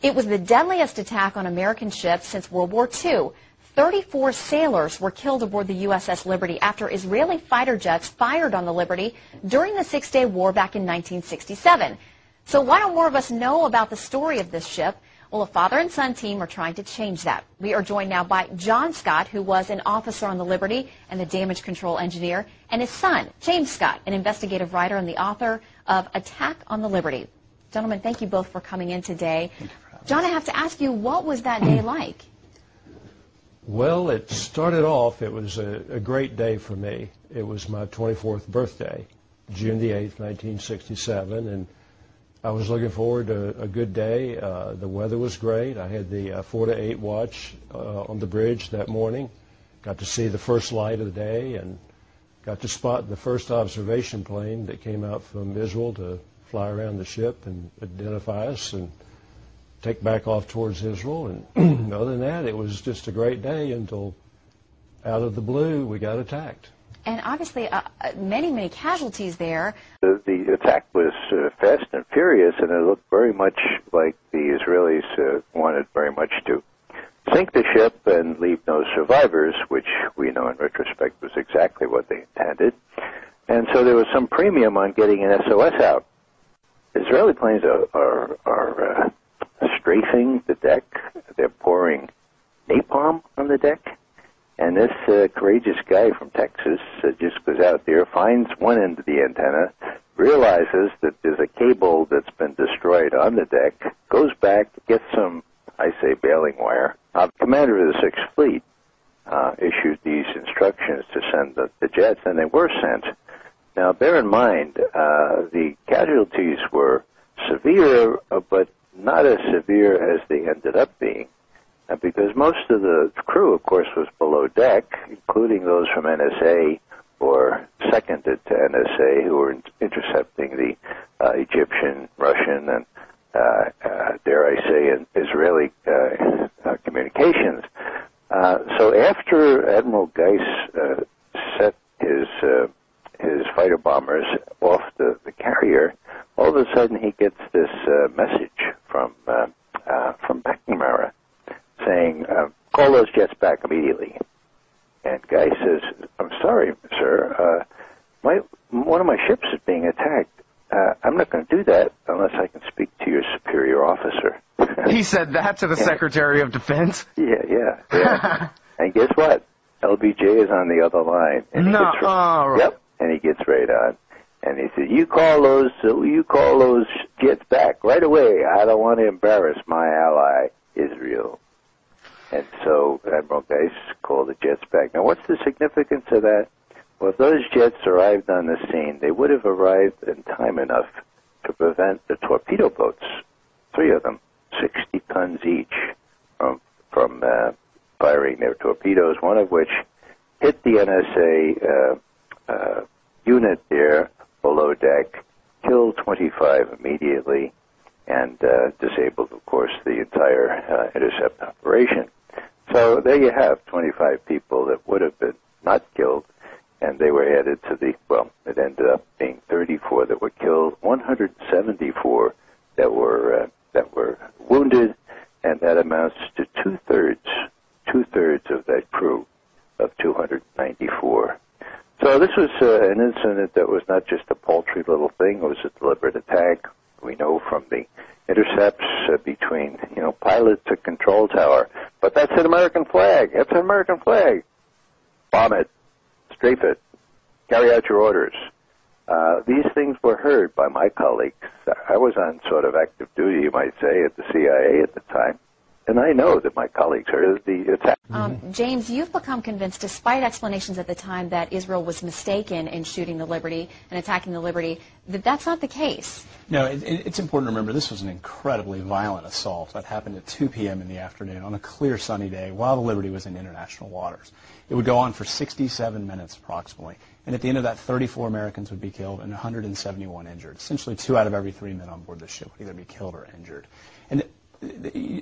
It was the deadliest attack on American ships since World War II. 34 sailors were killed aboard the USS Liberty after Israeli fighter jets fired on the Liberty during the Six-Day War back in 1967. So why don't more of us know about the story of this ship? Well, a father and son team are trying to change that. We are joined now by John Scott, who was an officer on the Liberty and the damage control engineer, and his son, James Scott, an investigative writer and the author of Attack on the Liberty. Gentlemen, thank you both for coming in today. John, I have to ask you, what was that day like? Well, it started off, it was a great day for me. It was my 24th birthday, June the 8th, 1967, and I was looking forward to a good day. The weather was great. I had the 4 to 8 watch on the bridge that morning. Got to see the first light of the day and got to spot the first observation plane that came out from Israel to fly around the ship and identify us and take back off towards Israel. And other than that, it was just a great day until out of the blue we got attacked. And obviously many casualties there. The attack was fast and furious, and it looked very much like the Israelis wanted very much to sink the ship and leave no survivors, which we know in retrospect was exactly what they intended. And so there was some premium on getting an SOS out. Israeli planes are strafing the deck. They're pouring napalm on the deck. And this courageous guy from Texas just goes out there, finds one end of the antenna, realizes that there's a cable that's been destroyed on the deck, goes back, gets some, I say, baling wire. The commander of the 6th Fleet issued these instructions to send the jets, and they were sent. Now, bear in mind, the casualties were severe, but not as severe as they ended up being. Because most of the crew, of course, was below deck, including those from NSA or seconded to NSA who were intercepting the Egyptian, Russian, and, dare I say, Israeli communications. So after Admiral Geis set his fighter bombers off the carrier, all of a sudden he gets this message from McNamara, saying, call those jets back immediately. And Guy says, I'm sorry, sir, one of my ships is being attacked. I'm not going to do that unless I can speak to your superior officer. He said that to the Secretary of Defense? Yeah. And guess what? LBJ is on the other line. And Yep, and he gets right on. And he said, you call those jets back right away. I don't want to embarrass my ally, Israel. And so Admiral Geis called the jets back. Now, what's the significance of that? Well, if those jets arrived on the scene, they would have arrived in time enough to prevent the torpedo boats, 3 of them, 60 tons each, from firing their torpedoes, one of which hit the NSA unit there below deck, killed 25 immediately, and disabled, of course, the entire intercept operation. So there you have 25 people that would have been not killed, and they were added to it ended up being 34 that were killed, 174 that were wounded, and that amounts to two-thirds of that crew of 294. So this was an incident that was not just a paltry little thing, it was a deliberate attack. We know from the intercepts between, pilot to control tower. But that's an American flag. That's an American flag. Bomb it. Strafe it. Carry out your orders. These things were heard by my colleagues. I was on sort of active duty, you might say, at the CIA at the time. And I know that my colleagues heard the attack. James, you've become convinced, despite explanations at the time that Israel was mistaken in shooting the Liberty and attacking the Liberty, that that's not the case. No, it's important to remember this was an incredibly violent assault that happened at 2 p.m. in the afternoon on a clear sunny day while the Liberty was in international waters. It would go on for 67 minutes approximately. And at the end of that, 34 Americans would be killed and 171 injured. Essentially 2 out of every 3 men on board the ship would either be killed or injured. And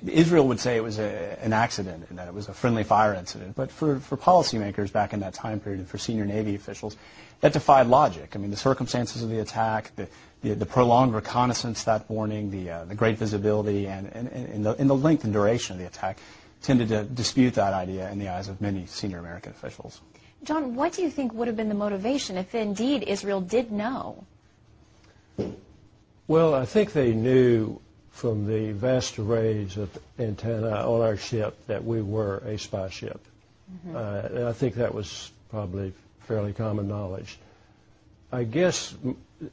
Israel would say it was an accident and that it was a friendly fire incident. But for policymakers back in that time period and for senior Navy officials, that defied logic. I mean, the circumstances of the attack, the prolonged reconnaissance that morning, the great visibility, and the length and duration of the attack tended to dispute that idea in the eyes of many senior American officials. John, what do you think would have been the motivation if indeed Israel did know? Well, I think they knew from the vast arrays of antenna on our ship that we were a spy ship. Mm-hmm. And I think that was probably fairly common knowledge. I guess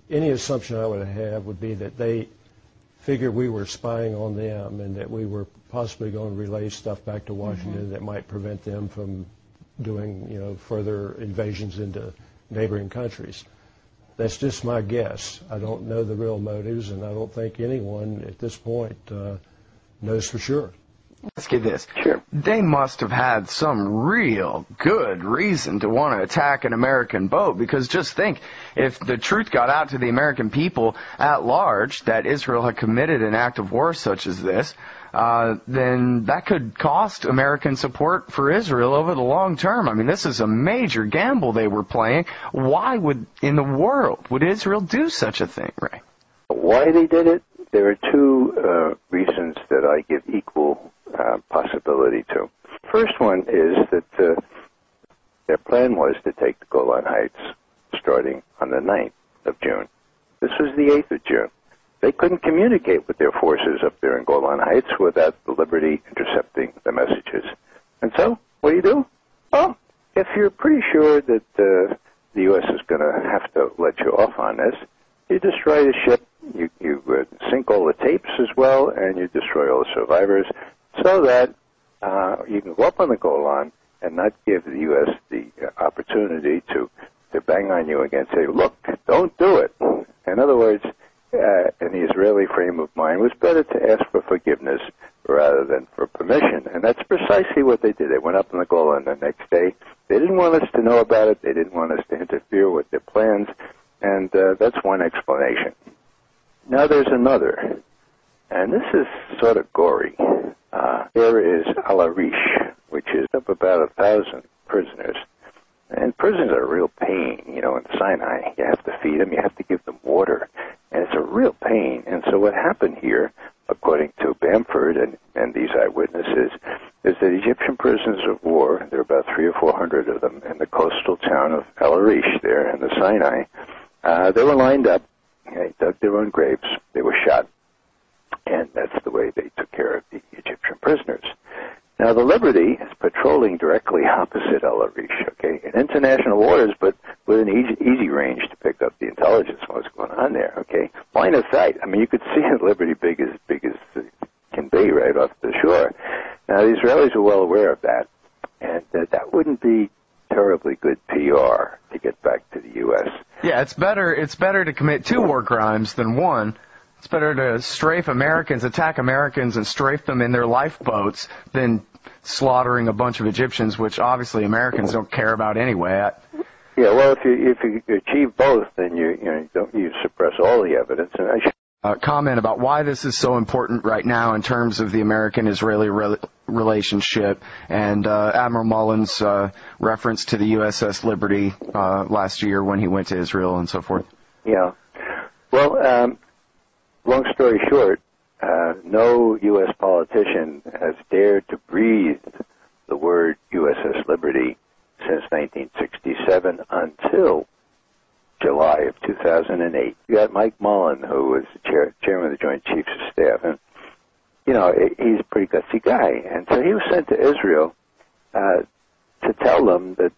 any assumption I would have would be that they figured we were spying on them and that we were possibly going to relay stuff back to Washington that might prevent them from doing, further invasions into neighboring countries. That's just my guess. I don't know the real motives, and I don't think anyone at this point knows for sure. Ask you this. Sure. They must have had some real good reason to want to attack an American boat, because just think, if the truth got out to the American people at large that Israel had committed an act of war such as this, then that could cost American support for Israel over the long term. I mean, this is a major gamble they were playing. Why in the world would Israel do such a thing, Ray? Why they did it? There are two reasons that I give equal possibility to. First one is that their plan was to take the Golan Heights starting on the 9th of June. This was the 8th of June. They couldn't communicate with their forces up there in Golan Heights without the Liberty intercepting the messages. And so, what do? Well, if you're pretty sure that the U.S. is going to have to let you off on this, you destroy the ship, you sink all the tapes as well, and you destroy all the survivors, so that you can go up on the Golan and not give the U.S. the opportunity to bang on you again and say, look, don't do it. In other words, in the Israeli frame of mind, it was better to ask for forgiveness rather than for permission. And that's precisely what they did. They went up on the Golan the next day. They didn't want us to know about it. They didn't want us to interfere with their plans. And that's one explanation. Now there's another. And this is sort of gory. There is Al-Arish, which is up about 1,000 prisoners. And prisoners are a real pain, in Sinai. You have to feed them. You have to give them water. And it's a real pain. And so what happened here, according to Bamford and these eyewitnesses, is that Egyptian prisoners of war, there are about 300 or 400 of them in the coastal town of Al-Arish there in the Sinai, they were lined up. They dug their own graves. They were shot. And that's the way they took care of the Egyptian prisoners. Now, the Liberty is patrolling directly opposite Al-Arish, okay, in international waters, but with an easy range to pick up the intelligence on what's going on there, okay. Line of sight. I mean, you could see the Liberty big as it can be right off the shore. Now, the Israelis were well aware of that, and that wouldn't be terribly good PR to get back to the U.S. Yeah, it's better to commit 2 war crimes than 1. It's better to strafe Americans, attack Americans, and strafe them in their lifeboats than slaughtering a bunch of Egyptians, which obviously Americans don't care about anyway. Yeah, well, if you achieve both, then you suppress all the evidence. And I should comment about why this is so important right now in terms of the American-Israeli relationship, and Admiral Mullen's reference to the USS Liberty last year when he went to Israel and so forth. Yeah. Well, long story short, no U.S. politician has dared to breathe the word USS Liberty since 1967 until July of 2008. You got Mike Mullen, who was the chairman of the Joint Chiefs of Staff, and he's a pretty gutsy guy, and so he was sent to Israel to tell them that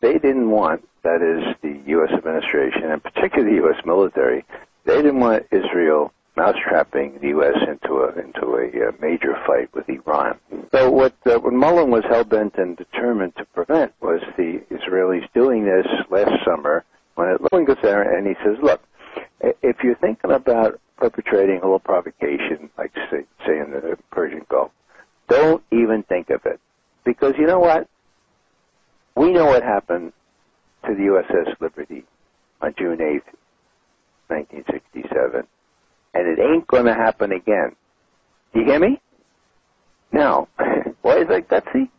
they didn't want, that is, the U.S. administration and particularly the U.S. military, they didn't want Israel mousetrapping the U.S. into a major fight with Iran. So what Mullen was hell-bent and determined to prevent was the Israelis doing this last summer when Mullen goes there and he says, look, if you're thinking about perpetrating a little provocation, like say in the Persian Gulf, don't even think of it. Because you know what? We know what happened to the USS Liberty on June 8th, 1967. And it ain't going to happen again. You hear me? Now, why is that gutsy?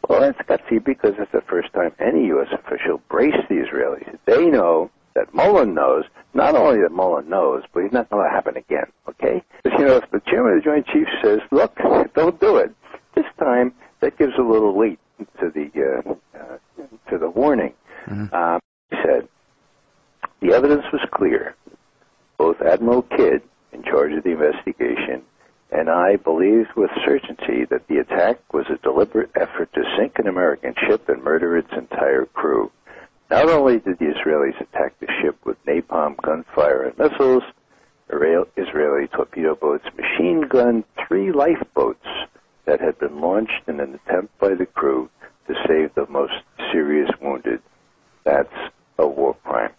Well, it's gutsy because it's the first time any U.S. official braced the Israelis. They know that Mullen knows, not only that Mullen knows, but he's not going to happen again, okay? Because, you know, if the chairman of the Joint Chiefs says, look, don't do it, this time that gives a little weight to the warning. Mm-hmm. He said, the evidence was clear. Both Admiral Kidd, in charge of the investigation, and I believed with certainty that the attack was a deliberate effort to sink an American ship and murder its entire crew. Not only did the Israelis attack the ship with napalm, gunfire, and missiles, Israeli torpedo boats machine gunned 3 lifeboats that had been launched in an attempt by the crew to save the most serious wounded. That's a war crime.